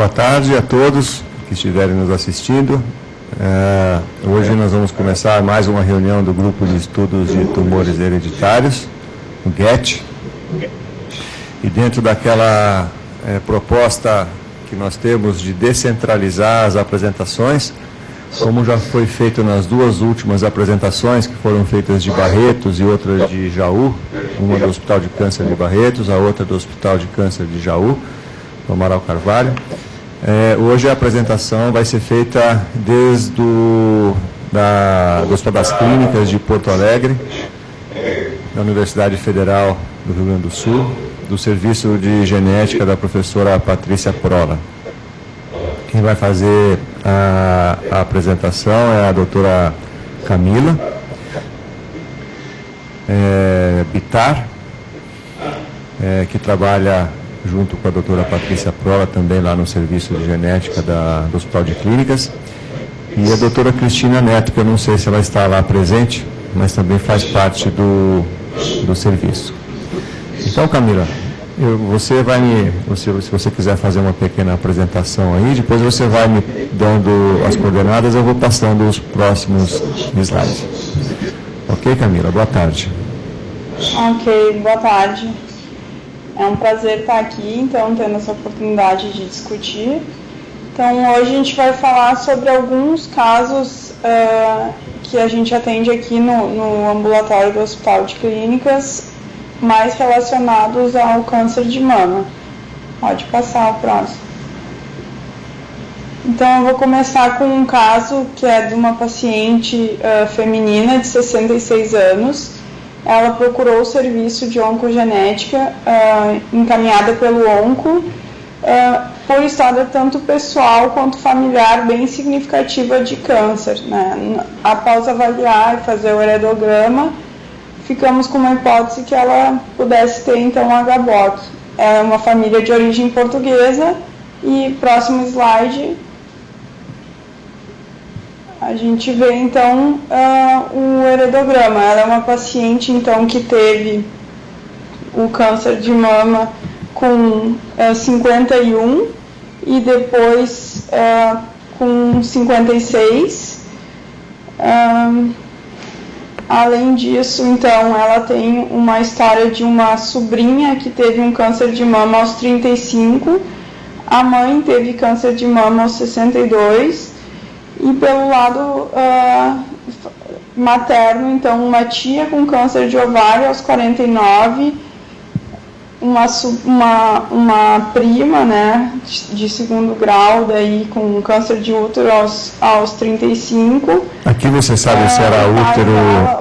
Boa tarde a todos que estiverem nos assistindo. Hoje nós vamos começar mais uma reunião do Grupo de Estudos de Tumores Hereditários, o GET. E dentro daquela proposta que nós temos de descentralizar as apresentações, como já foi feito nas duas últimas apresentações, que foram feitas de Barretos e outra de Jaú, uma do Hospital de Câncer de Barretos, a outra do Hospital de Câncer de Jaú, do Amaral Carvalho. Hoje a apresentação vai ser feita desde do Hospital das Clínicas de Porto Alegre, da Universidade Federal do Rio Grande do Sul, do Serviço de Genética da professora Patrícia Prola. Quem vai fazer a apresentação é a doutora Camila Bittar, que trabalha junto com a doutora Patrícia Prola, também lá no Serviço de Genética do Hospital de Clínicas, e a doutora Cristina Neto, que eu não sei se ela está lá presente, mas também faz parte do serviço. Então, Camila, você vai se você quiser fazer uma pequena apresentação aí, depois você vai me dando as coordenadas, eu vou passando os próximos slides. Ok, Camila? Boa tarde. Ok, boa tarde. É um prazer estar aqui, então, tendo essa oportunidade de discutir. Então, hoje a gente vai falar sobre alguns casos que a gente atende aqui no ambulatório do Hospital de Clínicas, mais relacionados ao câncer de mama. Pode passar o próximo. Então, eu vou começar com um caso que é de uma paciente feminina de 66 anos. Ela procurou o serviço de oncogenética encaminhada pelo onco por história tanto pessoal quanto familiar bem significativa de câncer, né? Após avaliar e fazer o heredograma, ficamos com uma hipótese que ela pudesse ter, então, HBOC. É uma família de origem portuguesa e, próximo slide, a gente vê, então, o heredograma. Ela é uma paciente, então, que teve o câncer de mama com 51 e depois com 56. Além disso, então, ela tem uma história de uma sobrinha que teve um câncer de mama aos 35, a mãe teve câncer de mama aos 62, e pelo lado materno, então, uma tia com câncer de ovário aos 49, uma prima, né, de segundo grau, daí com câncer de útero aos 35. Aqui você sabe se era útero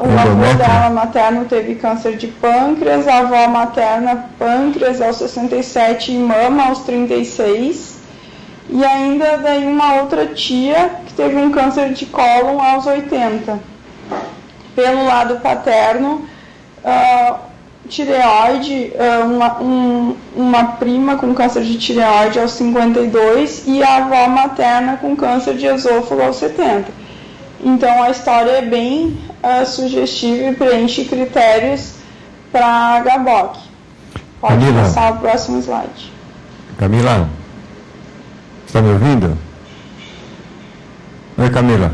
endométrio? O avô dela materno teve câncer de pâncreas, a avó materna pâncreas aos 67 e mama aos 36. E ainda daí uma outra tia que teve um câncer de cólon aos 80. Pelo lado paterno, tireoide, uma prima com câncer de tireoide aos 52 e a avó materna com câncer de esôfago aos 70. Então a história é bem sugestiva e preenche critérios para HBOC. Pode Camila, passar o próximo slide. Camila, está me ouvindo? Oi, Camila.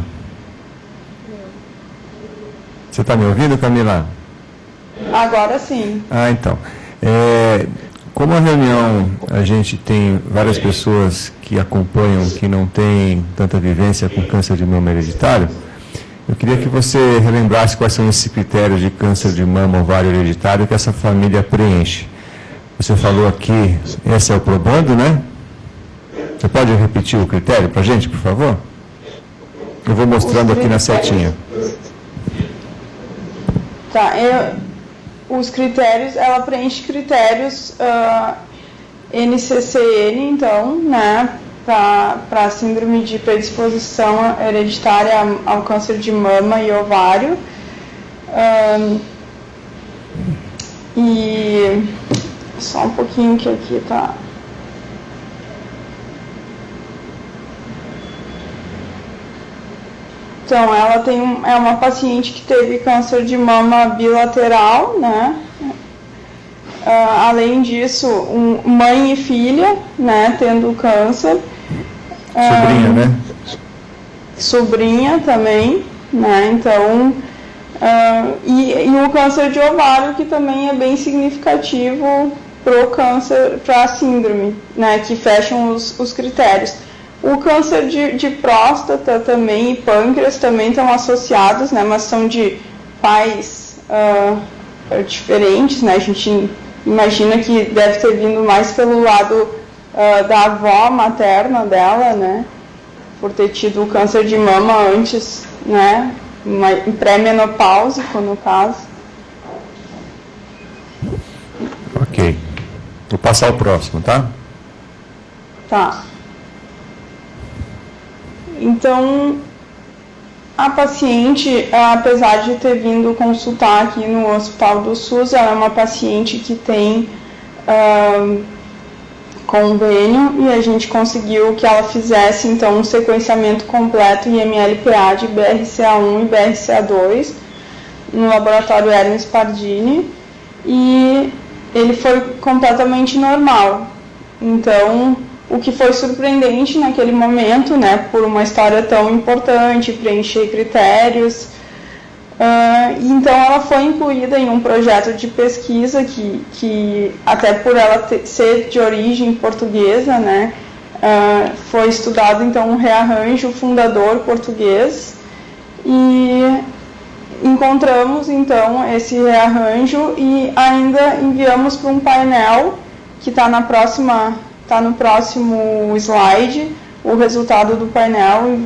Você está me ouvindo, Camila? Agora sim. Então. Como a reunião, a gente tem várias pessoas que acompanham, que não têm tanta vivência com câncer de mama hereditário, eu queria que você relembrasse quais são esses critérios de câncer de mama ovário hereditário que essa família preenche. Você falou aqui, esse é o probando, né? Você pode repetir o critério para a gente, por favor? Eu vou mostrando aqui na setinha. Tá, os critérios, ela preenche critérios NCCN, então, né, para síndrome de predisposição hereditária ao câncer de mama e ovário. E só um pouquinho que aqui tá. Então, ela é uma paciente que teve câncer de mama bilateral, né? Além disso, mãe e filha, né, tendo câncer, Sobrinha, né? Sobrinha também, né? Então, e o câncer de ovário, que também é bem significativo para o câncer, para a síndrome, né? Que fecham os critérios. O câncer de próstata também e pâncreas também estão associados, né? Mas são de pais diferentes, né? A gente imagina que deve ter vindo mais pelo lado da avó materna dela, né? Por ter tido o câncer de mama antes, né? Pré-menopáusico, no caso. Ok. Vou passar o próximo, tá? Tá. Então, a paciente, apesar de ter vindo consultar aqui no Hospital do SUS, ela é uma paciente que tem convênio, e a gente conseguiu que ela fizesse então um sequenciamento completo IML-PA de BRCA1 e BRCA2 no laboratório Hermes Pardini, e ele foi completamente normal. Então, o que foi surpreendente naquele momento, né, por uma história tão importante, preencher critérios, então ela foi incluída em um projeto de pesquisa que até por ela ser de origem portuguesa, né, foi estudado então um rearranjo fundador português, e encontramos então esse rearranjo e ainda enviamos para um painel que está no próximo slide, o resultado do painel.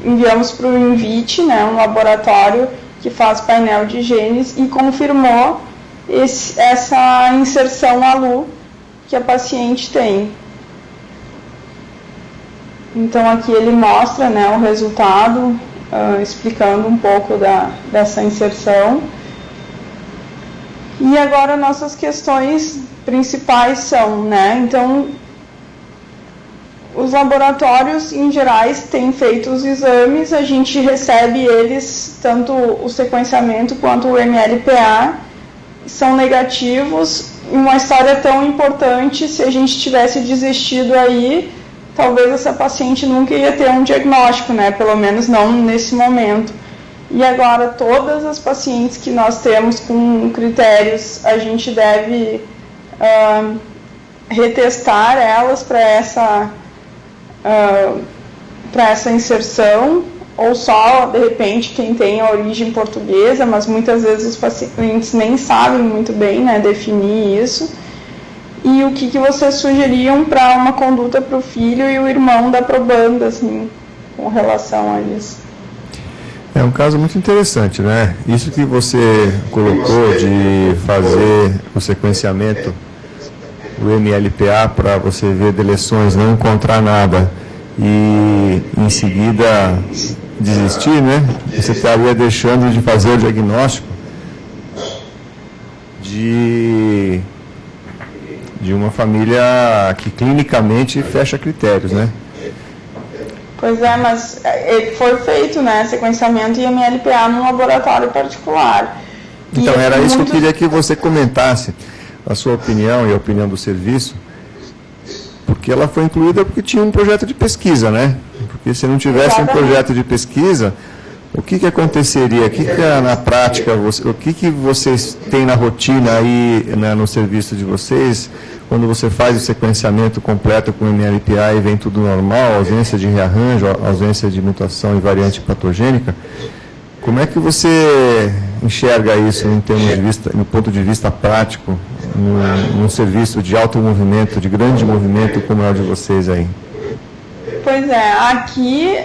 Enviamos para o INVIT, né, um laboratório que faz painel de genes, e confirmou essa inserção ALU que a paciente tem. Então aqui ele mostra, né, o resultado, explicando um pouco dessa inserção. E agora nossas questões principais são, né, então os laboratórios em gerais têm feito os exames, a gente recebe eles, tanto o sequenciamento quanto o MLPA, são negativos. Uma história tão importante, se a gente tivesse desistido aí, talvez essa paciente nunca ia ter um diagnóstico, né? Pelo menos não nesse momento. E agora todas as pacientes que nós temos com critérios, a gente deve retestar elas para essa inserção, ou só, de repente, quem tem a origem portuguesa, mas muitas vezes os pacientes nem sabem muito bem, né, definir isso. E o que vocês sugeriam para uma conduta para o filho e o irmão da probanda, assim, com relação a isso? É um caso muito interessante, né? Isso que você colocou de fazer o sequenciamento do MLPA para você ver deleções, não encontrar nada e em seguida desistir, né? Você estaria deixando de fazer o diagnóstico de uma família que clinicamente fecha critérios, né? Pois é, mas foi feito, né, sequenciamento e MLPA num laboratório particular. Então, era isso que eu queria que você comentasse, a sua opinião e a opinião do serviço, porque ela foi incluída porque tinha um projeto de pesquisa, né? Porque se não tivesse um projeto de pesquisa, o que aconteceria? Na prática, o que vocês têm na rotina aí, né, no serviço de vocês, quando você faz o sequenciamento completo com MLPA e vem tudo normal, ausência de rearranjo, ausência de mutação e variante patogênica, como é que você enxerga isso em termos de vista, no ponto de vista prático, num serviço de alto movimento, de grande movimento como é o de vocês aí? Pois é, aqui,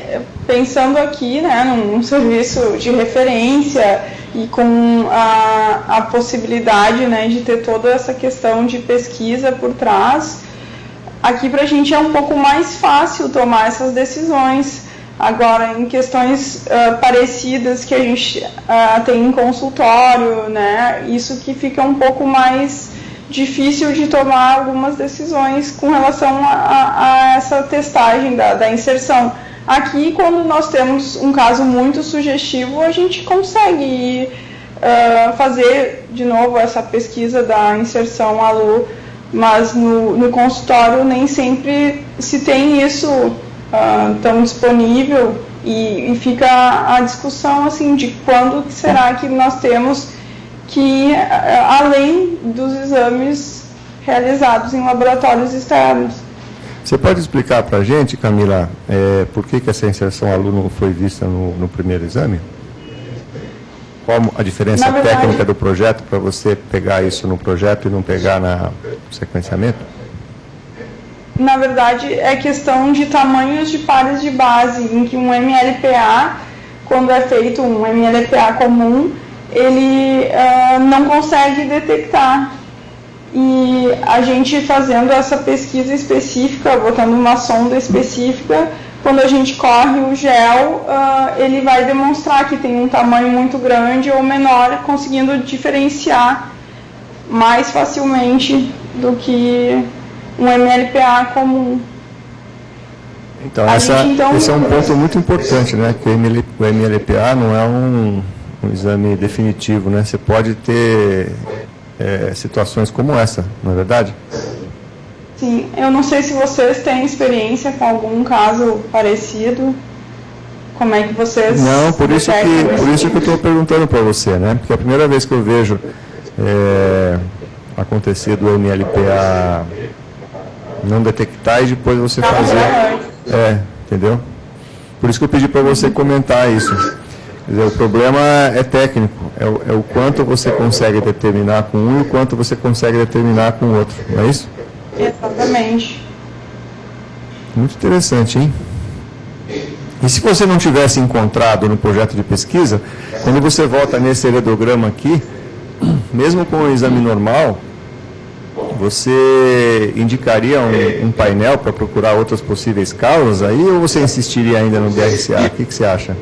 pensando aqui, né, num serviço de referência e com a possibilidade, né, de ter toda essa questão de pesquisa por trás, aqui para a gente é um pouco mais fácil tomar essas decisões. Agora, em questões parecidas que a gente tem em consultório, né, isso que fica um pouco mais difícil de tomar algumas decisões com relação a essa testagem da inserção. Aqui, quando nós temos um caso muito sugestivo, a gente consegue fazer de novo essa pesquisa da inserção ALU, mas no consultório nem sempre se tem isso tão disponível, e fica a discussão assim de quando será que nós temos que, além dos exames realizados em laboratórios externos. Você pode explicar para a gente, Camila, por que essa inserção aluno foi vista no primeiro exame? Qual a diferença técnica do projeto para você pegar isso no projeto e não pegar no sequenciamento? Na verdade, é questão de tamanhos de pares de base, em que um MLPA, quando é feito um MLPA comum, ele não consegue detectar. E a gente fazendo essa pesquisa específica, botando uma sonda específica, quando a gente corre o gel, ele vai demonstrar que tem um tamanho muito grande ou menor, conseguindo diferenciar mais facilmente do que um MLPA comum. Então, esse é um ponto muito importante, né? Que o MLPA não é um exame definitivo, né? Você pode ter situações como essa, não é verdade? Sim, eu não sei se vocês têm experiência com algum caso parecido. Como é que vocês... Não, por isso que eu estou perguntando para você, né? Porque é a primeira vez que eu vejo acontecer do MLPA não detectar e depois você fazer... entendeu? Por isso que eu pedi para você comentar isso. Quer dizer, o problema é técnico, é o quanto você consegue determinar com um e o quanto você consegue determinar com o outro, não é isso? Exatamente. Muito interessante, hein? E se você não tivesse encontrado no projeto de pesquisa, quando você volta nesse heredograma aqui, mesmo com o exame normal, você indicaria um painel para procurar outras possíveis causas aí, ou você insistiria ainda no DRCA? O que você acha?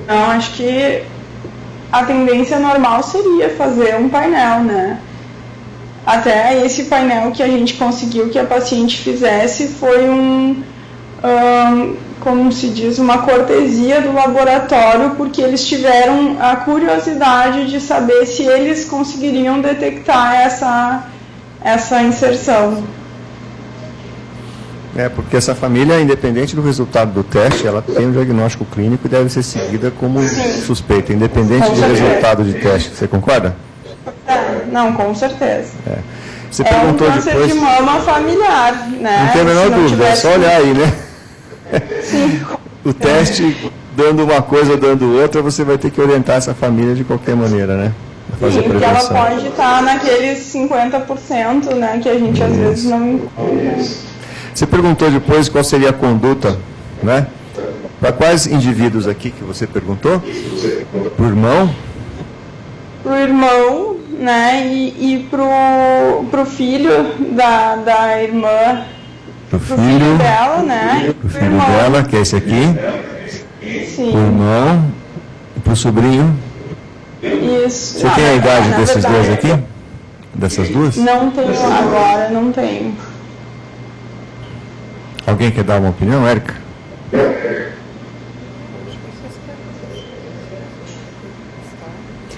Não, acho que a tendência normal seria fazer um painel, né? Até esse painel que a gente conseguiu que a paciente fizesse foi como se diz, uma cortesia do laboratório, porque eles tiveram a curiosidade de saber se eles conseguiriam detectar essa inserção. Porque essa família, independente do resultado do teste, ela tem um diagnóstico clínico e deve ser seguida como suspeita, independente do resultado de teste. Você concorda? Não, com certeza. Você perguntou um câncer depois... de mama familiar, né? Não tem a menor dúvida, é só olhar aí, né? Sim. O teste, dando uma coisa ou dando outra, você vai ter que orientar essa família de qualquer maneira, né? Sim, porque ela pode estar naqueles 50%, né, que a gente às vezes não encontra. Você perguntou depois qual seria a conduta, né? Para quais indivíduos aqui que você perguntou? Para o irmão? Para o irmão, né? E para o filho da irmã. Para o filho dela, né? Para o filho dela, que é esse aqui. Sim. Para o irmão. E para o sobrinho. Isso. Você tem a idade desses dois aqui? Dessas duas? Não tenho agora, não tenho. Alguém quer dar uma opinião, Érica?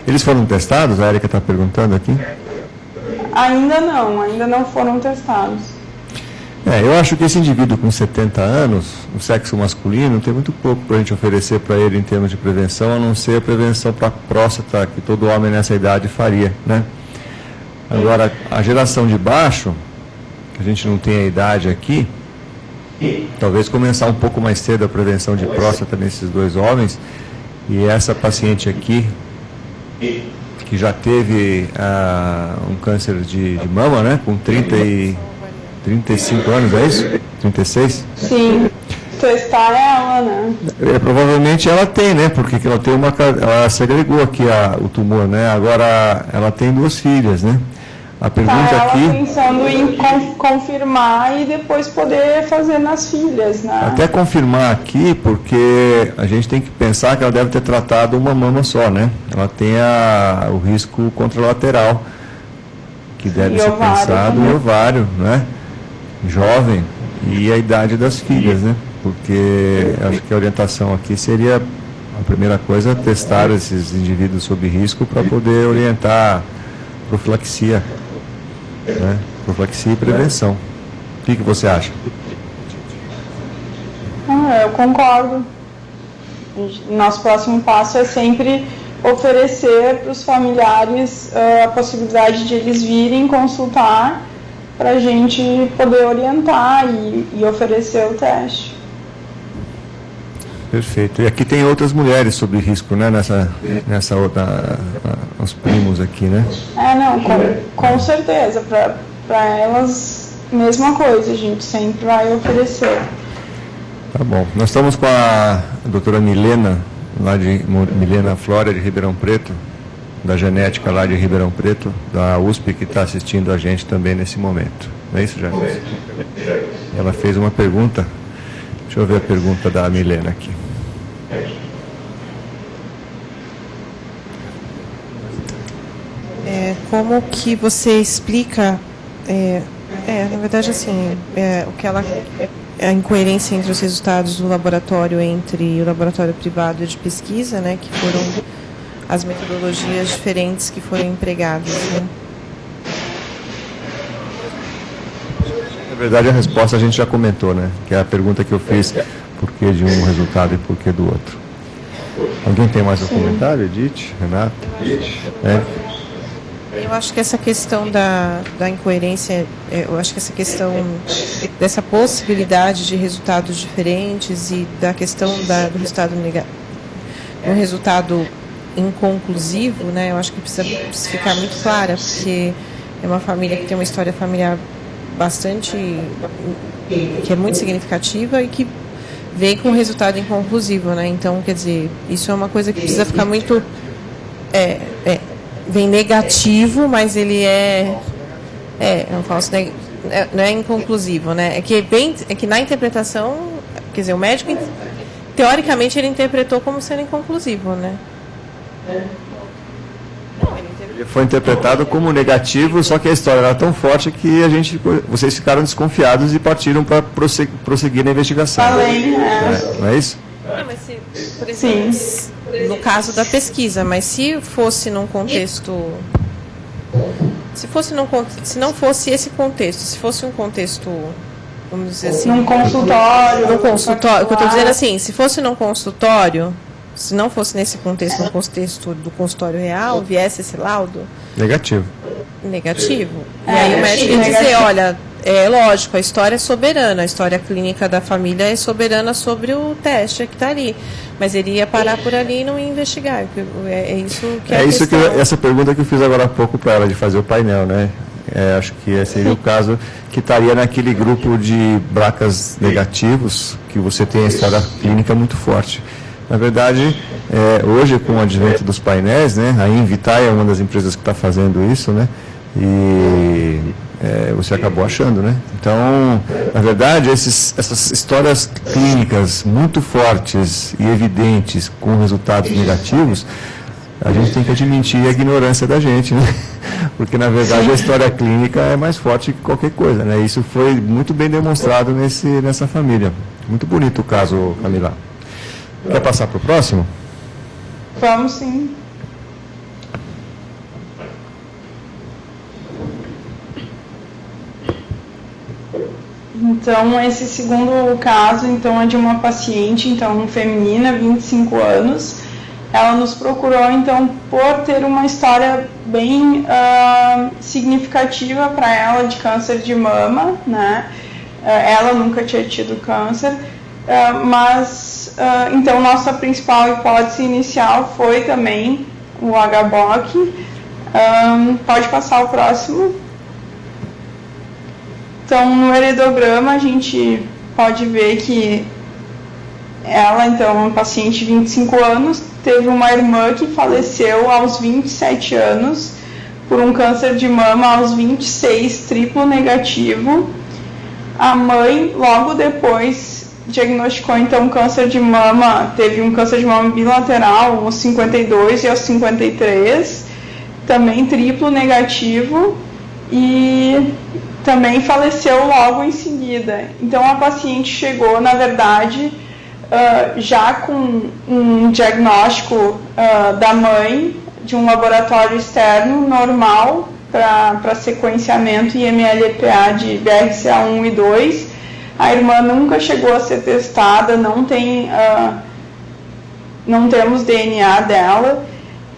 Eles foram testados? A Érica está perguntando aqui. Ainda não foram testados. Eu acho que esse indivíduo com 70 anos, o sexo masculino, tem muito pouco para a gente oferecer para ele em termos de prevenção, a não ser a prevenção para a próstata, que todo homem nessa idade faria, né? Agora, a geração de baixo, que a gente não tem a idade aqui, talvez começar um pouco mais cedo a prevenção de próstata nesses dois homens, e essa paciente aqui, que já teve um câncer de mama, né, com 35 anos, é isso? 36? Sim, testar ela, né? Provavelmente ela tem, né, porque ela tem ela segregou aqui o tumor, né, agora ela tem 2 filhas, né? A pergunta ela aqui... pensando em confirmar e depois poder fazer nas filhas, né? Até confirmar aqui, porque a gente tem que pensar que ela deve ter tratado uma mama só, né? Ela tem o risco contralateral, que deve ser pensado no ovário, né? Jovem, e a idade das filhas, né? Porque acho que a orientação aqui seria, a primeira coisa, testar esses indivíduos sob risco para poder orientar profilaxia, né? Profilaxia e prevenção. O que você acha? eu concordo. Nosso próximo passo é sempre oferecer para os familiares a possibilidade de eles virem consultar para a gente poder orientar e oferecer o teste. Perfeito. E aqui tem outras mulheres sob risco, né? Nessa outra, os primos aqui, né? Não, com certeza. Para elas, mesma coisa, a gente sempre vai oferecer. Tá bom. Nós estamos com a doutora Milena, Milena Flória, de Ribeirão Preto, da genética lá de Ribeirão Preto, da USP, que está assistindo a gente também nesse momento. Não é isso, Jair? Ela fez uma pergunta. Deixa eu ver a pergunta da Milena aqui. Como que você explica, na verdade, assim, a incoerência entre os resultados do laboratório, entre o laboratório privado e de pesquisa, né, que foram as metodologias diferentes que foram empregadas, né? Na verdade, a resposta a gente já comentou, né? Que é a pergunta que eu fiz, por que de um resultado e por que do outro. Alguém tem mais um comentário, Edith, Renato? Eu acho que essa questão da incoerência, eu acho que essa questão dessa possibilidade de resultados diferentes e da questão do resultado negativo, um resultado inconclusivo, né? Eu acho que precisa ficar muito clara, porque é uma família que tem uma história familiar que é muito significativa e que veio com um resultado inconclusivo, né? Então, quer dizer, isso é uma coisa que precisa ficar muito vem negativo, mas ele não posso, não é inconclusivo, né? É que na interpretação, quer dizer, o médico teoricamente ele interpretou como sendo inconclusivo, né? Ele foi interpretado como negativo, só que a história era tão forte que vocês ficaram desconfiados e partiram para prosseguir na investigação. Além, não é isso? Mas por exemplo, no caso da pesquisa, mas se fosse num contexto, se não fosse esse contexto, se fosse um contexto, vamos dizer assim, num consultório, o que eu estou dizendo assim, se fosse num consultório, se não fosse nesse contexto, no contexto do consultório real, viesse esse laudo negativo. E aí o médico ia dizer, olha, é lógico, a história é soberana, a história clínica da família é soberana sobre o teste que está ali. Mas ele ia parar por ali e não ia investigar. É isso que essa pergunta que eu fiz agora há pouco para ela, de fazer o painel, né? Acho que seria o caso que estaria naquele grupo de BRCAs negativos, que você tem a história clínica muito forte. Na verdade, hoje, com o advento dos painéis, né, a Invitae é uma das empresas que está fazendo isso, né? E você acabou achando, né? Então, na verdade, essas histórias clínicas muito fortes e evidentes com resultados negativos, a gente tem que admitir a ignorância da gente, né? Porque, na verdade, a história clínica é mais forte que qualquer coisa, né? Isso foi muito bem demonstrado nessa família. Muito bonito o caso, Camila. Quer passar para o próximo? Vamos sim. Então, esse segundo caso, então, é de uma paciente, então, feminina, 25 anos. Ela nos procurou, então, por ter uma história bem significativa para ela de câncer de mama, né? Ela nunca tinha tido câncer, mas, então, nossa principal hipótese inicial foi também o HBOC. Pode passar o próximo. Então, no heredograma, a gente pode ver que ela, então, uma paciente de 25 anos, teve uma irmã que faleceu aos 27 anos por um câncer de mama aos 26, triplo negativo. A mãe, logo depois, diagnosticou, então, câncer de mama, teve um câncer de mama bilateral aos 52 e aos 53, também triplo negativo, e também faleceu logo em seguida. Então, a paciente chegou, na verdade, já com um diagnóstico da mãe, de um laboratório externo normal para sequenciamento e MLPA de BRCA1 e 2, A irmã nunca chegou a ser testada, não temos DNA dela.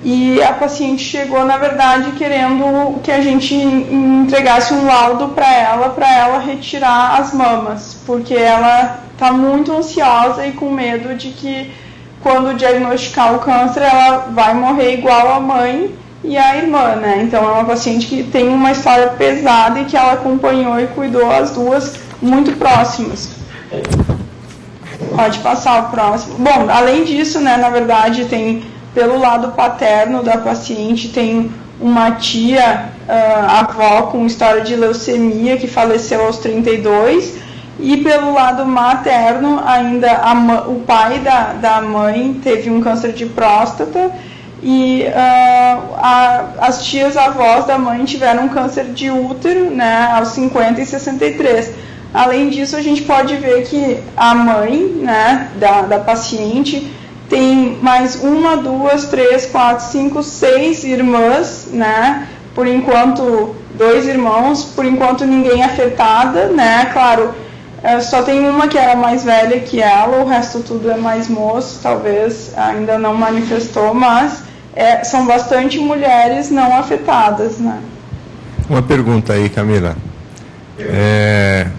E a paciente chegou, na verdade, querendo que a gente entregasse um laudo para ela retirar as mamas, porque ela está muito ansiosa e com medo de que, quando diagnosticar o câncer, ela vai morrer igual a mãe e a irmã, né? Então é uma paciente que tem uma história pesada e que ela acompanhou e cuidou as duas muito próximas. Pode passar o próximo. Bom, além disso, né, na verdade, tem, pelo lado paterno da paciente, tem uma tia, avó com história de leucemia, que faleceu aos 32, e pelo lado materno, ainda o pai da mãe teve um câncer de próstata, e as tias avós da mãe tiveram um câncer de útero, né, aos 50 e 63. Além disso, a gente pode ver que a mãe, né, da paciente tem mais 1, 2, 3, 4, 5, 6 irmãs, né? Por enquanto, 2 irmãos, por enquanto ninguém afetada, né? Claro, só tem uma que era mais velha que ela, o resto tudo é mais moço, talvez ainda não manifestou, mas são bastante mulheres não afetadas, né? Uma pergunta aí, Camila.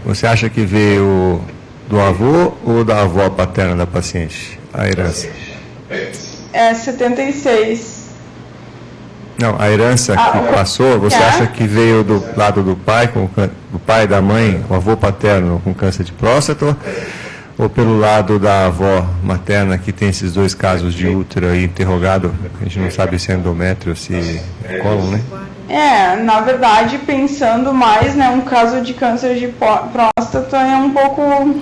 Você acha que veio do avô ou da avó paterna da paciente, a herança? 76. Não, a herança que passou, você acha que veio do lado do pai, do pai e da mãe, o avô paterno com câncer de próstata, ou pelo lado da avó materna, que tem esses 2 casos de útero aí interrogado, a gente não sabe se é endométrio ou se é cólon, né? Na verdade, pensando mais, né, um caso de câncer de próstata é um pouco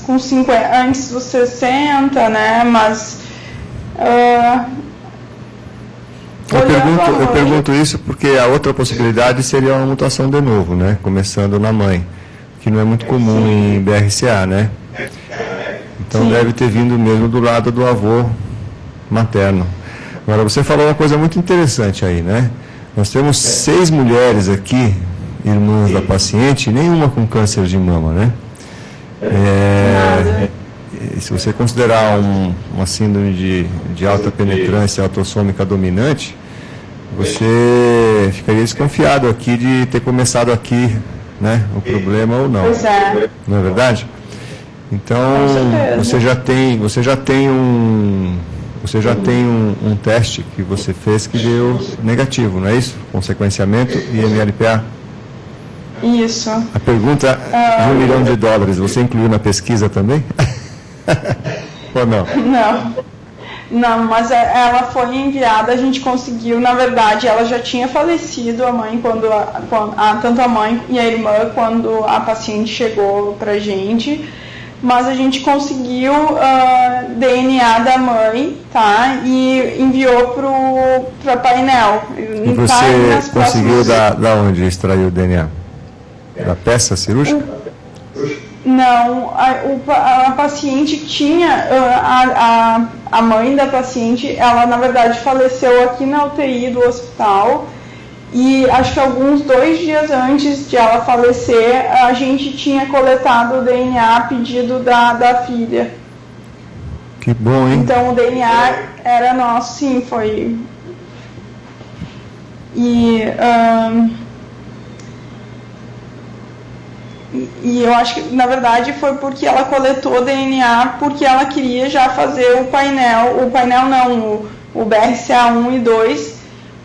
com 50, antes dos 60, né, mas eu pergunto isso porque a outra possibilidade seria uma mutação de novo, né, começando na mãe, que não é muito comum em BRCA, né? Então deve ter vindo mesmo do lado do avô materno. Agora, você falou uma coisa muito interessante aí, né? Nós temos 6 mulheres aqui, irmãs da paciente, nenhuma com câncer de mama, né? Se você considerar uma síndrome de alta penetrância autossômica dominante, você ficaria desconfiado aqui de ter começado aqui, né, o problema ou não. Pois é. Não é verdade? Então, você já tem um teste que você fez que deu negativo, não é isso? Com sequenciamento e MLPA. Isso. A pergunta de $1 milhão, você incluiu na pesquisa também? Ou não? Não, mas ela foi enviada, a gente conseguiu, na verdade, ela já tinha falecido, a mãe, tanto a mãe e a irmã, quando a paciente chegou pra gente, mas a gente conseguiu DNA da mãe, tá? E enviou para painel. E você conseguiu da onde extraiu o DNA? Da peça cirúrgica? Não, a paciente tinha, a mãe da paciente, ela na verdade faleceu aqui na UTI do hospital, e acho que alguns 2 dias antes de ela falecer, a gente tinha coletado o DNA a pedido da filha. Que bom, hein? Então o DNA era nosso, sim, foi. E eu acho que, na verdade, foi porque ela coletou DNA, porque ela queria já fazer o painel não, o BRCA1 e 2,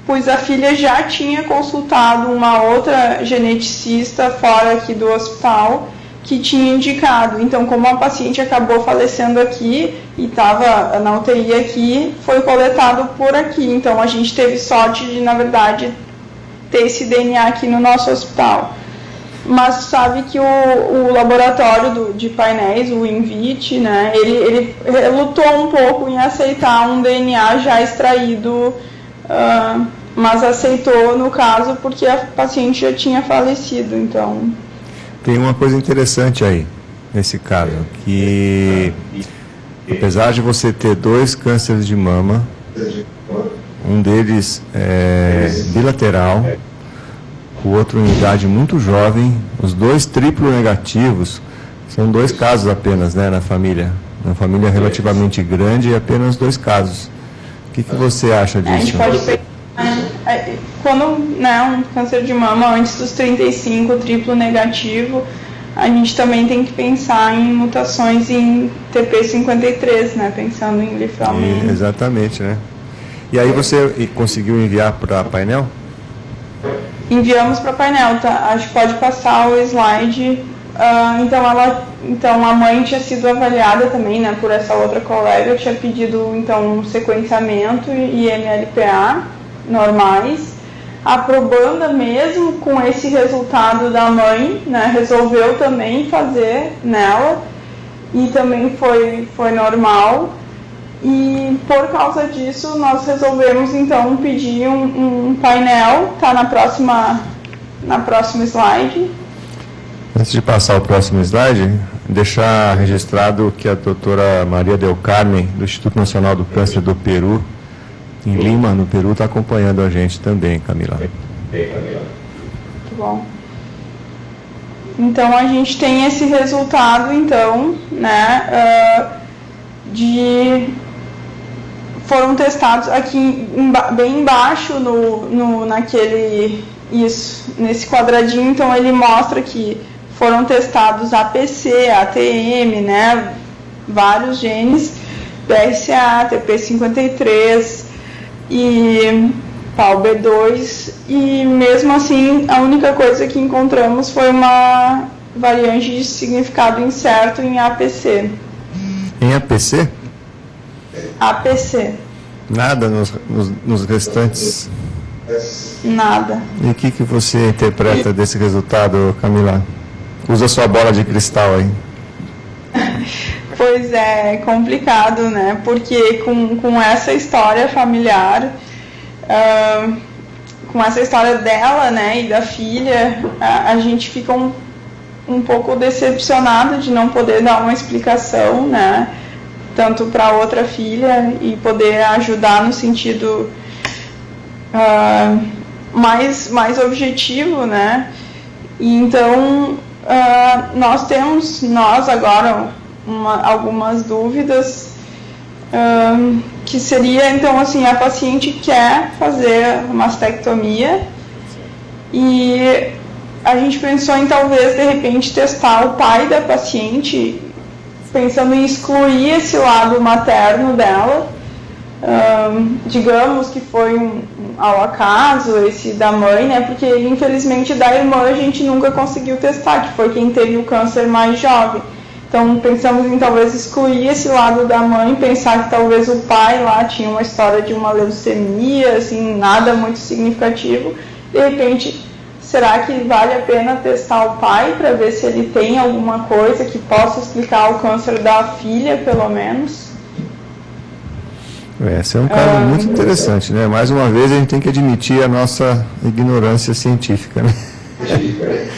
pois a filha já tinha consultado uma outra geneticista fora aqui do hospital, que tinha indicado. Então, como a paciente acabou falecendo aqui e estava na UTI aqui, foi coletado por aqui. Então, a gente teve sorte de, na verdade, ter esse DNA aqui no nosso hospital. Mas sabe que o laboratório de painéis, o Invit, né, ele lutou um pouco em aceitar um DNA já extraído, mas aceitou no caso porque a paciente já tinha falecido, então... Tem uma coisa interessante aí, nesse caso, que apesar de você ter 2 cânceres de mama, um deles é bilateral, o outro em idade muito jovem, os dois triplo negativos, são 2 casos apenas, né, na família. Uma família relativamente grande e apenas 2 casos. O que você acha disso? A gente pode pensar, quando, né, um câncer de mama antes dos 35, triplo negativo, a gente também tem que pensar em mutações em TP53, né, pensando em linfoma. Exatamente, né? E aí você conseguiu enviar para painel? Enviamos para painel, tá? Acho que pode passar o slide. Então a mãe tinha sido avaliada também, né, por essa outra colega, tinha pedido então um sequenciamento e MLPA normais. A probanda, mesmo com esse resultado da mãe, né, resolveu também fazer nela e também foi normal. E por causa disso nós resolvemos então pedir um painel, tá na próxima slide. Antes de passar o próximo slide, deixar registrado que a doutora Maria Del Carmen, do Instituto Nacional do Câncer do Peru, em Lima, no Peru, está acompanhando a gente também, Camila. Muito bom. Então, a gente tem esse resultado, então, né, foram testados aqui bem embaixo, nesse quadradinho, então ele mostra que foram testados APC, ATM, né, vários genes, BRCA, TP53 e PAL-B2, e mesmo assim a única coisa que encontramos foi uma variante de significado incerto em APC. Em APC? APC. Nada nos restantes? Nada. E o que você interpreta desse resultado, Camila? Usa sua bola de cristal aí. Pois é, complicado, né? Porque com essa história familiar, com essa história dela, né, e da filha, a gente fica um pouco decepcionado de não poder dar uma explicação, né? Tanto para outra filha e poder ajudar no sentido mais objetivo, né? E então nós agora algumas dúvidas, que seria então assim, a paciente quer fazer mastectomia e a gente pensou em talvez de repente testar o pai da paciente, pensando em excluir esse lado materno dela, digamos que foi ao acaso esse da mãe, né? Porque infelizmente da irmã a gente nunca conseguiu testar, que foi quem teve o câncer mais jovem. Então pensamos em talvez excluir esse lado da mãe, pensar que talvez o pai lá tinha uma história de uma leucemia, assim, nada muito significativo. De repente, será que vale a pena testar o pai para ver se ele tem alguma coisa que possa explicar o câncer da filha, pelo menos? Esse é um caso muito interessante, né? Mais uma vez a gente tem que admitir a nossa ignorância científica, né?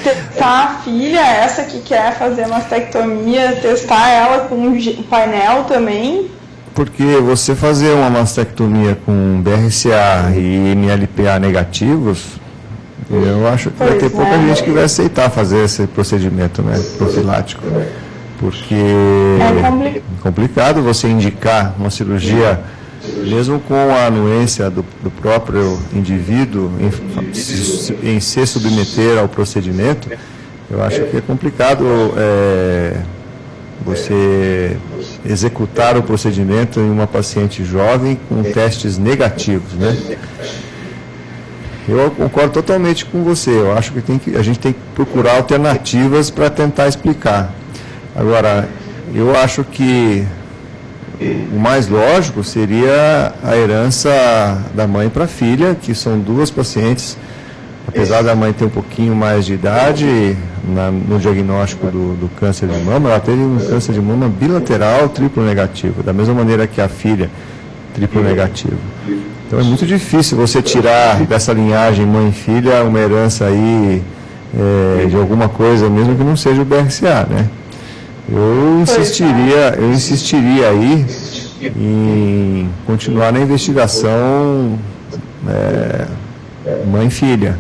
Testar a filha, essa que quer fazer mastectomia, testar ela com um painel também. Porque você fazer uma mastectomia com BRCA e MLPA negativos, eu acho que vai ter pouca gente que vai aceitar fazer esse procedimento, né, profilático. Porque é complicado você indicar uma cirurgia, mesmo com a anuência do próprio indivíduo em se submeter ao procedimento. Eu acho que é complicado você executar o procedimento em uma paciente jovem com testes negativos, né? Eu concordo totalmente com você. Eu acho que a gente tem que procurar alternativas para tentar explicar. Agora, eu acho que o mais lógico seria a herança da mãe para a filha, que são 2 pacientes, apesar da mãe ter um pouquinho mais de idade no diagnóstico do câncer de mama, ela teve um câncer de mama bilateral triplo negativo, da mesma maneira que a filha, triplo negativo. Então é muito difícil você tirar dessa linhagem mãe e filha uma herança aí de alguma coisa, mesmo que não seja o BRCA, né? Eu insistiria aí em continuar na investigação mãe-filha.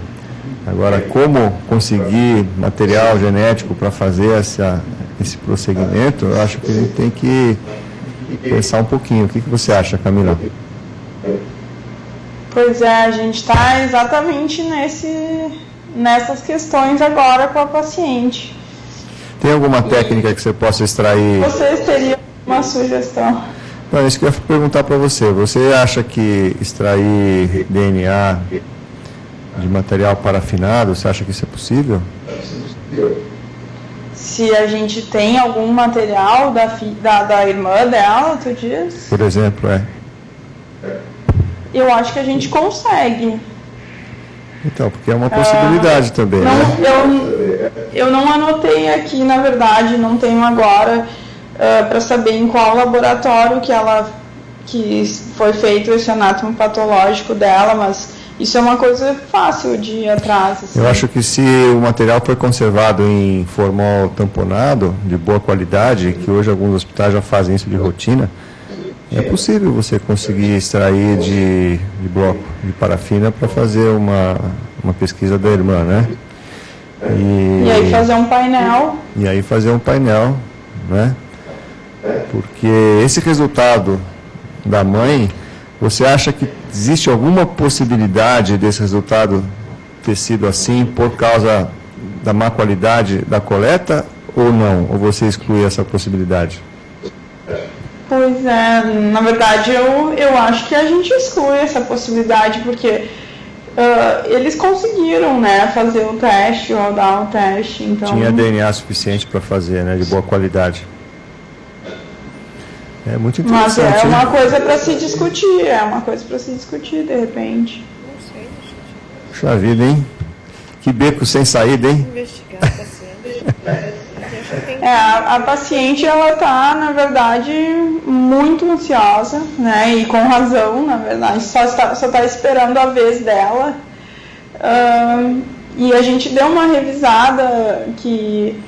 Agora, como conseguir material genético para fazer esse prosseguimento, eu acho que a gente tem que pensar um pouquinho. O que você acha, Camila? Pois é, a gente está exatamente nessas questões agora com a paciente. Tem alguma técnica que você possa extrair? Vocês teriam uma sugestão? Não, isso que eu ia perguntar para você. Você acha que extrair DNA de material parafinado, você acha que isso é possível? Se a gente tem algum material da irmã dela, tu diz? Por exemplo, Eu acho que a gente consegue. Então, porque é uma possibilidade também, não, né? Eu não anotei aqui, na verdade, não tenho agora para saber em qual laboratório que foi feito esse anátomo patológico dela, mas isso é uma coisa fácil de ir atrás. Assim. Eu acho que se o material foi conservado em formol tamponado, de boa qualidade, que hoje alguns hospitais já fazem isso de rotina, é possível você conseguir extrair de bloco de parafina para fazer uma pesquisa da irmã, né? E aí fazer um painel. E aí fazer um painel, né? Porque esse resultado da mãe, você acha que existe alguma possibilidade desse resultado ter sido assim por causa da má qualidade da coleta ou não? Ou você exclui essa possibilidade? Pois é, na verdade eu acho que a gente exclui essa possibilidade porque eles conseguiram, né, fazer o teste, rodar o teste, então... Tinha DNA suficiente para fazer, né, de boa qualidade. É muito interessante. Mas é uma coisa para se discutir, de repente. Não sei, gente. Puxa vida, hein? Que beco sem saída, hein? Investigar a paciente. A paciente, ela está, na verdade, muito ansiosa, né? E com razão, na verdade, só está esperando a vez dela. E a gente deu uma revisada que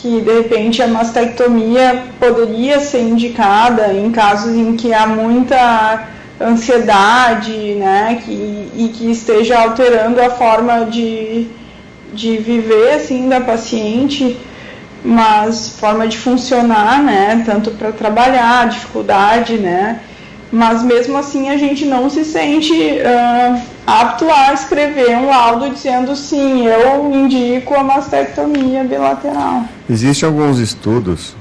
de repente a mastectomia poderia ser indicada em casos em que há muita ansiedade, né, e que esteja alterando a forma de viver assim da paciente, mas forma de funcionar, né, tanto para trabalhar, dificuldade, né, mas mesmo assim a gente não se sente apto a escrever um laudo dizendo sim, eu indico a mastectomia bilateral. Existem alguns estudos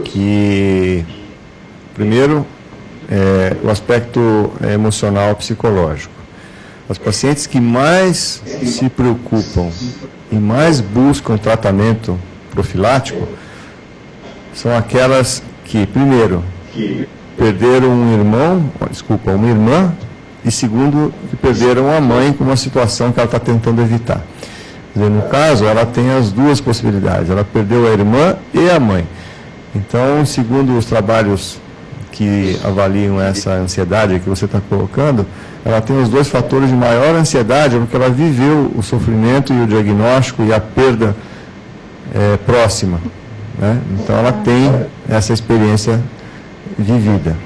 que, primeiro, o aspecto emocional psicológico. As pacientes que mais se preocupam e mais buscam tratamento profilático são aquelas que, primeiro, perderam uma irmã, e segundo, que perderam a mãe com uma situação que ela está tentando evitar. Quer dizer, no caso, ela tem as duas possibilidades, ela perdeu a irmã e a mãe. Então, segundo os trabalhos que avaliam essa ansiedade que você está colocando, ela tem os dois fatores de maior ansiedade, porque ela viveu o sofrimento e o diagnóstico e a perda próxima, né? Então, ela tem essa experiência vivida.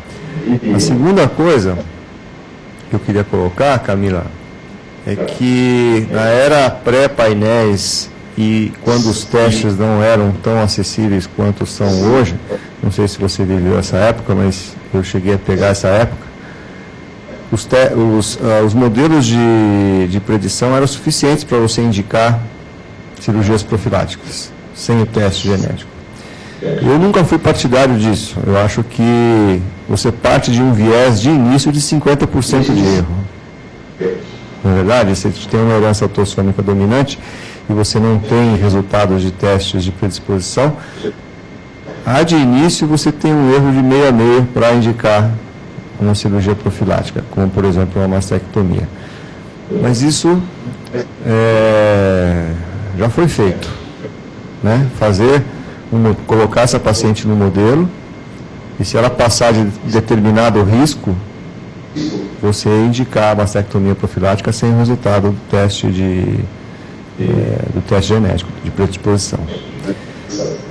A segunda coisa que eu queria colocar, Camila, é que na era pré-painéis e quando os testes não eram tão acessíveis quanto são hoje, não sei se você viveu essa época, mas eu cheguei a pegar essa época, os modelos de predição eram suficientes para você indicar cirurgias profiláticas, sem o teste genético. Eu nunca fui partidário disso. Eu acho que você parte de um viés de início de 50% de erro. Na verdade, você tem uma herança autossômica dominante e você não tem resultados de testes de predisposição, de início você tem um erro de meio a meio para indicar uma cirurgia profilática, como por exemplo uma mastectomia. Mas isso já foi feito, né? Colocar essa paciente no modelo e se ela passar de determinado risco, você indicar a mastectomia profilática sem o resultado do teste genético, de predisposição.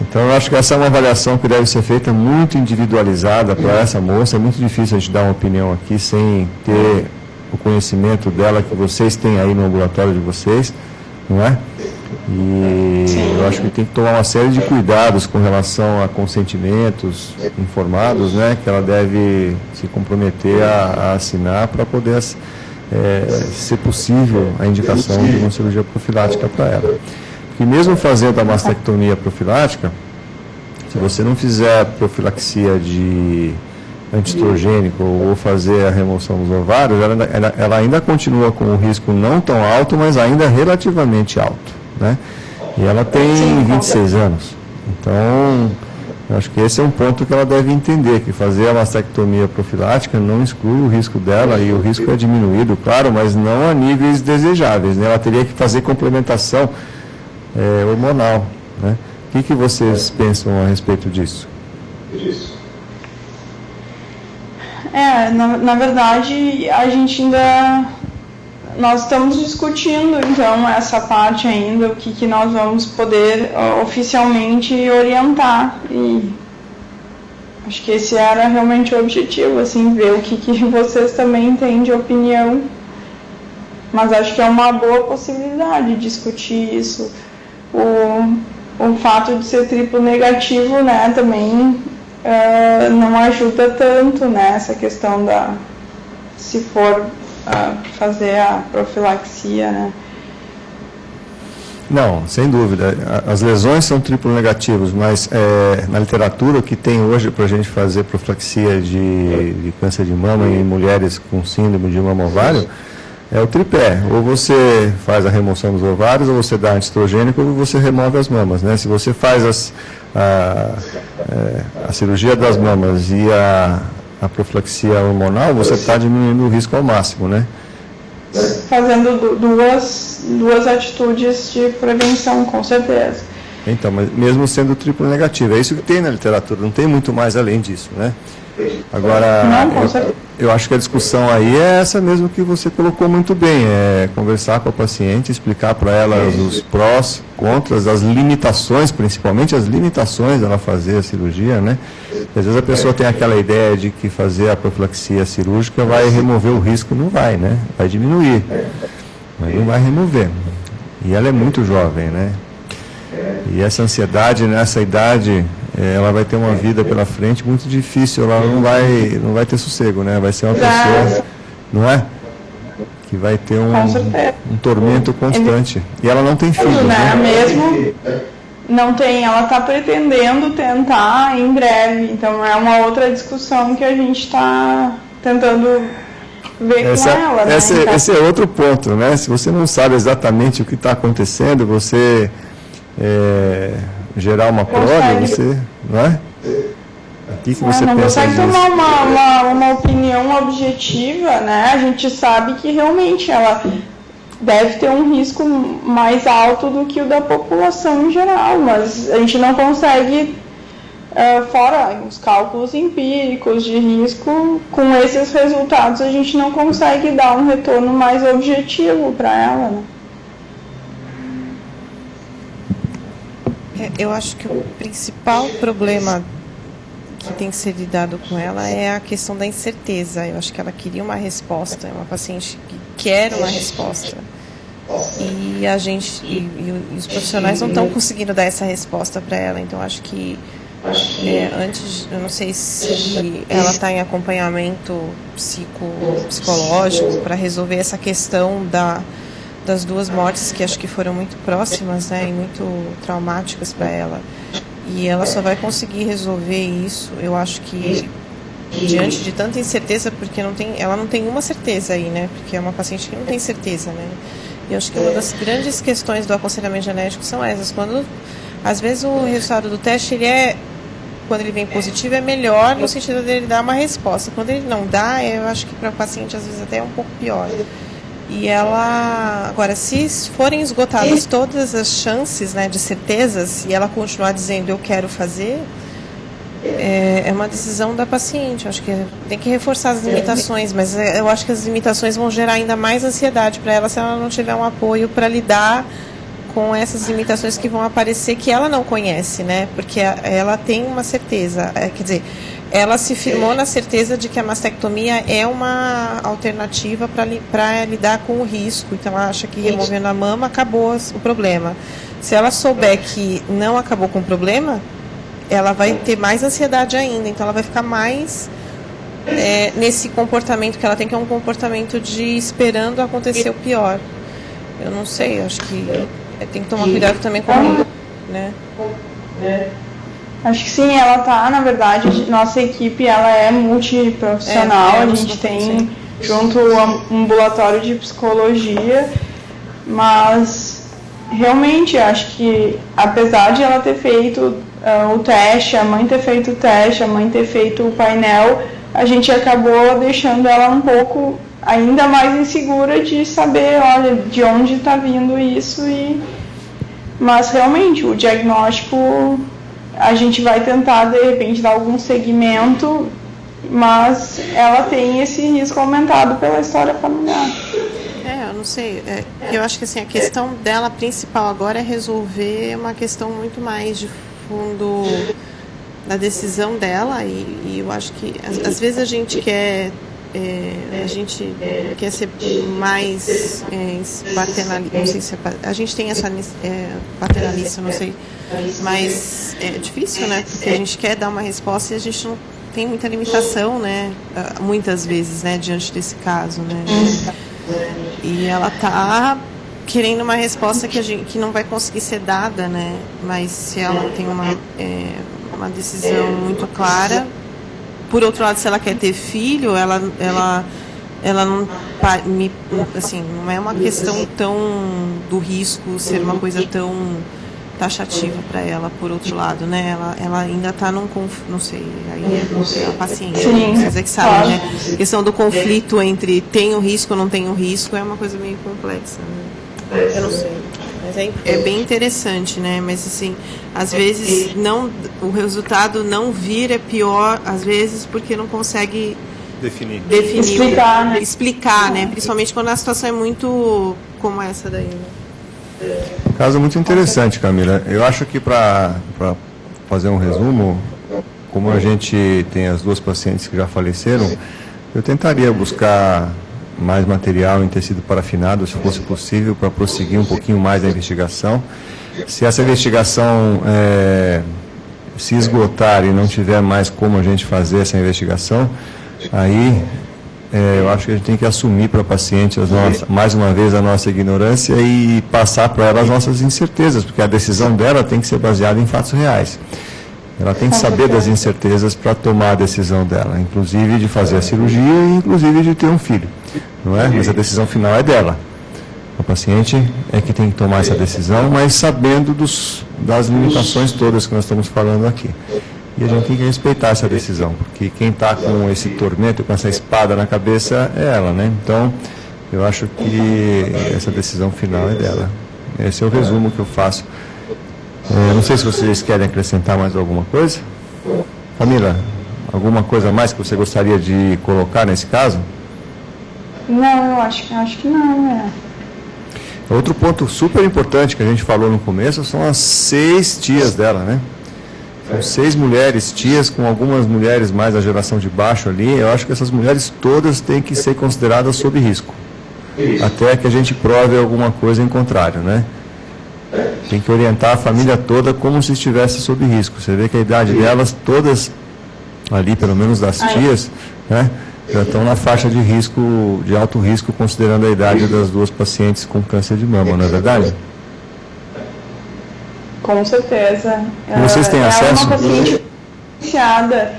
Então, eu acho que essa é uma avaliação que deve ser feita muito individualizada para essa moça. É muito difícil a gente dar uma opinião aqui sem ter o conhecimento dela que vocês têm aí no ambulatório de vocês, não é? E eu acho que tem que tomar uma série de cuidados com relação a consentimentos informados, né, que ela deve se comprometer a assinar para poder ser possível a indicação de uma cirurgia profilática para ela. Porque mesmo fazendo a mastectomia profilática, se você não fizer profilaxia de antiestrogênico ou fazer a remoção dos ovários, ela ainda continua com um risco não tão alto, mas ainda relativamente alto, né? E ela tem 26 anos. Então, eu acho que esse é um ponto que ela deve entender, que fazer a mastectomia profilática não exclui o risco dela, e o risco é diminuído, claro, mas não a níveis desejáveis, né? Ela teria que fazer complementação hormonal, né? O que vocês pensam a respeito disso? Na verdade, a gente nós estamos discutindo, então, essa parte ainda, o que nós vamos poder oficialmente orientar, e acho que esse era realmente o objetivo, assim, ver o que vocês também têm de opinião, mas acho que é uma boa possibilidade discutir isso. O fato de ser triplo negativo, né, também não ajuda tanto nessa questão se for fazer a profilaxia, né? Não, sem dúvida. As lesões são triplo negativos, mas na literatura o que tem hoje para a gente fazer profilaxia de câncer de mama em mulheres com síndrome de mama-ovário é o tripé. Ou você faz a remoção dos ovários, ou você dá antiestrogênico, ou você remove as mamas, né? Se você faz a cirurgia das mamas e a profilaxia hormonal, você está diminuindo o risco ao máximo, né? Fazendo duas atitudes de prevenção, com certeza. Então, mas mesmo sendo triplo negativo, é isso que tem na literatura, não tem muito mais além disso, né? Agora, eu acho que a discussão aí é essa mesmo que você colocou muito bem, é conversar com a paciente, explicar para ela os prós, contras, as limitações, principalmente as limitações dela fazer a cirurgia, né? Porque às vezes a pessoa tem aquela ideia de que fazer a profilaxia cirúrgica vai remover o risco, não vai, né? Vai diminuir, mas não vai remover. E ela é muito jovem, né? E essa ansiedade nessa idade, ela vai ter uma vida pela frente muito difícil, ela não vai ter sossego, né? Vai ser uma pessoa, não é? Que vai ter um tormento constante. E ela não tem filhos, né? Mesmo não tem, ela está pretendendo tentar em breve, então é uma outra discussão que a gente está tentando ver com ela, né? Esse é outro ponto, né? Se você não sabe exatamente o que está acontecendo, você gerar uma prole, você, não é? O que você não pensa consegue disso? tomar uma opinião objetiva, né? A gente sabe que realmente ela deve ter um risco mais alto do que o da população em geral, mas a gente não consegue, fora os cálculos empíricos de risco, com esses resultados a gente não consegue dar um retorno mais objetivo para ela, né? Eu acho que o principal problema que tem que ser lidado com ela é a questão da incerteza. Eu acho que ela queria uma resposta, é uma paciente que quer uma resposta. E a gente, e os profissionais não estão conseguindo dar essa resposta para ela. Então, acho que antes, eu não sei se ela está em acompanhamento psicológico para resolver essa questão das duas mortes que acho que foram muito próximas, né, e muito traumáticas para ela. E ela só vai conseguir resolver isso, eu acho que diante de tanta incerteza, porque ela não tem uma certeza aí, né, porque é uma paciente que não tem certeza, né. E eu acho que uma das grandes questões do aconselhamento genético são essas. Quando, às vezes, o resultado do teste, quando ele vem positivo, é melhor no sentido dele dar uma resposta. Quando ele não dá, eu acho que para o paciente, às vezes, até é um pouco pior. E agora, se forem esgotadas todas as chances, né, de certezas, e ela continuar dizendo eu quero fazer, é uma decisão da paciente. Eu acho que tem que reforçar as limitações, mas eu acho que as limitações vão gerar ainda mais ansiedade para ela se ela não tiver um apoio para lidar com essas limitações que vão aparecer que ela não conhece, né? Porque ela tem uma certeza, quer dizer, ela se firmou na certeza de que a mastectomia é uma alternativa para lidar com o risco. Então, ela acha que removendo a mama acabou o problema. Se ela souber que não acabou com o problema, ela vai ter mais ansiedade ainda. Então, ela vai ficar mais nesse comportamento que ela tem, que é um comportamento de esperando acontecer o pior. Eu não sei, acho que tem que tomar cuidado também com isso, né? Acho que sim, ela tá, na verdade, nossa equipe, ela é multiprofissional, a gente tem junto um ambulatório de psicologia, mas realmente acho que apesar de ela ter feito o teste, a mãe ter feito o teste, a mãe ter feito o painel, a gente acabou deixando ela um pouco ainda mais insegura de saber, olha, de onde está vindo isso, mas realmente o diagnóstico a gente vai tentar de repente dar algum segmento, mas ela tem esse risco aumentado pela história familiar. Eu não sei, eu acho que assim, a questão dela principal agora é resolver uma questão muito mais de fundo da decisão dela, e eu acho que às vezes a gente quer ser mais paternalista, não sei se a gente tem essa paternalista, não sei, mas é difícil, né? Porque a gente quer dar uma resposta e a gente não tem muita limitação, né? Muitas vezes, né? Diante desse caso, né? E ela tá querendo uma resposta que não vai conseguir ser dada, né? Mas se ela tem uma decisão muito clara. Por outro lado, se ela quer ter filho, ela não, assim, não é uma questão tão do risco ser uma coisa tão taxativa para ela. Por outro lado, né? Ela ainda está num não sei, aí é a paciência, vocês é que sabem, né? A questão do conflito entre tem o risco ou não tem o risco é uma coisa meio complexa, né? Eu não sei. Mas é bem interessante, né? Mas assim, às vezes o resultado não vir é pior, às vezes porque não consegue definir explicar, né? Principalmente quando a situação é muito como essa daí, né? Caso muito interessante, Camila. Eu acho que para fazer um resumo, como a gente tem as duas pacientes que já faleceram, eu tentaria buscar mais material em tecido parafinado, se fosse possível, para prosseguir um pouquinho mais a investigação. Se essa investigação se esgotar e não tiver mais como a gente fazer essa investigação, aí eu acho que a gente tem que assumir para a paciente mais uma vez a nossa ignorância e passar para ela as nossas incertezas, porque a decisão dela tem que ser baseada em fatos reais. Ela tem que saber das incertezas para tomar a decisão dela, inclusive de fazer a cirurgia e inclusive de ter um filho, não é? Mas a decisão final é dela. A paciente é que tem que tomar essa decisão, mas sabendo das limitações todas que nós estamos falando aqui. E a gente tem que respeitar essa decisão, porque quem está com esse tormento, com essa espada na cabeça é ela, né? Então, eu acho que essa decisão final é dela. Esse é o resumo que eu faço. Não sei se vocês querem acrescentar mais alguma coisa. Camila, alguma coisa a mais que você gostaria de colocar nesse caso? Não, eu acho que não, Outro ponto super importante que a gente falou no começo são as 6 tias dela, né? São 6 mulheres tias, com algumas mulheres mais da geração de baixo ali. Eu acho que essas mulheres todas têm que ser consideradas sob risco, até que a gente prove alguma coisa em contrário, né? Tem que orientar a família toda como se estivesse sob risco. Você vê que a idade delas, todas ali, pelo menos das tias, né, já estão na faixa de risco, de alto risco, considerando a idade das duas pacientes com câncer de mama, não é verdade? Com certeza. Vocês têm acesso? Ela é uma paciente diferenciada.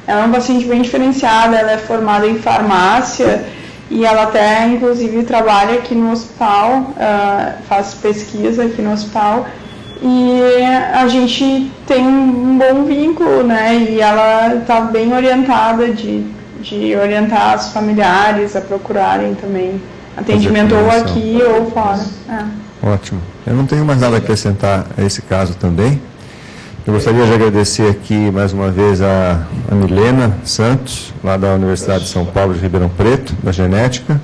Ela é uma paciente bem diferenciada. Ela é formada em farmácia e ela até, inclusive, trabalha aqui no hospital, faz pesquisa aqui no hospital. E a gente tem um bom vínculo, né? E ela está bem orientada de orientar os familiares a procurarem também atendimento ou aqui ou fora. Ótimo. Eu não tenho mais nada a acrescentar a esse caso também. Eu gostaria de agradecer aqui mais uma vez a Milena Santos, lá da Universidade de São Paulo de Ribeirão Preto, da Genética,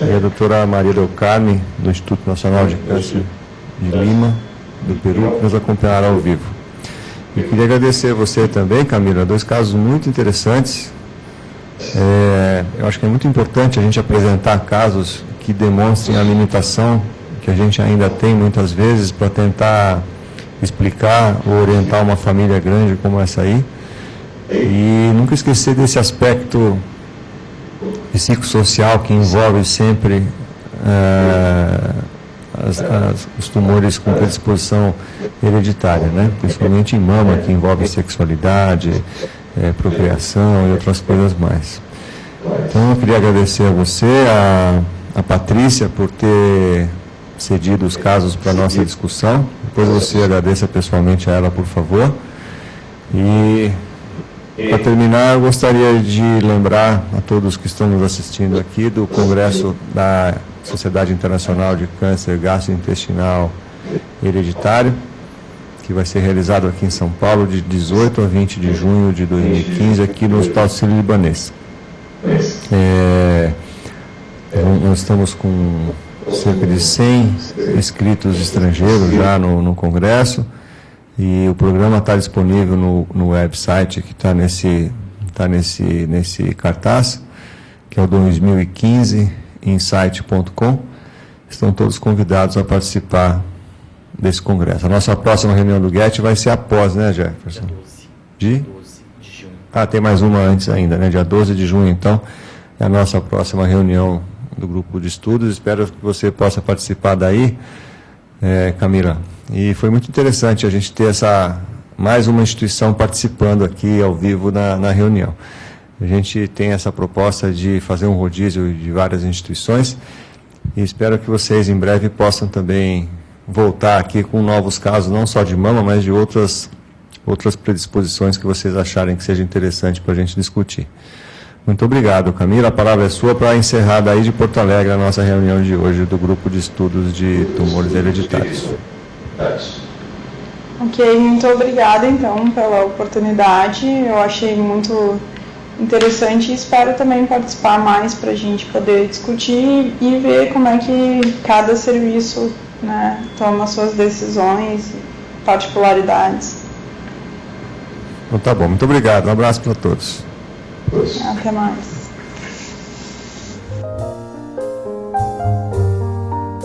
e a doutora Maria Del Carme, do Instituto Nacional de Câncer de Lima, do Peru, que nos acompanhará ao vivo. E queria agradecer a você também, Camila, 2 casos muito interessantes. Eu acho que é muito importante a gente apresentar casos que demonstrem a limitação que a gente ainda tem muitas vezes para tentar explicar ou orientar uma família grande como essa aí. E nunca esquecer desse aspecto psicossocial que envolve sempre os tumores com predisposição hereditária, né? Principalmente em mama, que envolve sexualidade, procriação e outras coisas mais. Então, eu queria agradecer a você, a Patrícia, por ter cedido os casos para a nossa discussão. Depois você agradeça pessoalmente a ela, por favor. E, para terminar, eu gostaria de lembrar a todos que estão nos assistindo aqui do Congresso da Sociedade Internacional de Câncer Gastrointestinal Hereditário, que vai ser realizado aqui em São Paulo de 18 a 20 de junho de 2015, aqui no Hospital Sírio-Libanês. Nós estamos com cerca de 100 inscritos estrangeiros já no Congresso, e o programa está disponível no website que está nesse cartaz, que é o 2015insight.com. Estão todos convidados a participar desse congresso. A nossa próxima reunião do GET vai ser após, né, Jefferson? Dia 12 de junho. Tem mais uma antes ainda, né? Dia 12 de junho, então, é a nossa próxima reunião do grupo de estudos. Espero que você possa participar daí, Camila. E foi muito interessante a gente ter mais uma instituição participando aqui ao vivo na reunião. A gente tem essa proposta de fazer um rodízio de várias instituições e espero que vocês em breve possam também voltar aqui com novos casos, não só de mama, mas de outras predisposições que vocês acharem que seja interessante para a gente discutir. Muito obrigado, Camila. A palavra é sua para encerrar daí de Porto Alegre a nossa reunião de hoje do Grupo de Estudos de Tumores Hereditários. Ok, muito obrigada, então, pela oportunidade. Eu achei muito interessante e espero também participar mais para a gente poder discutir e ver como é que cada serviço, né, toma suas decisões e particularidades. Então tá bom, muito obrigado. Um abraço para todos. Até mais.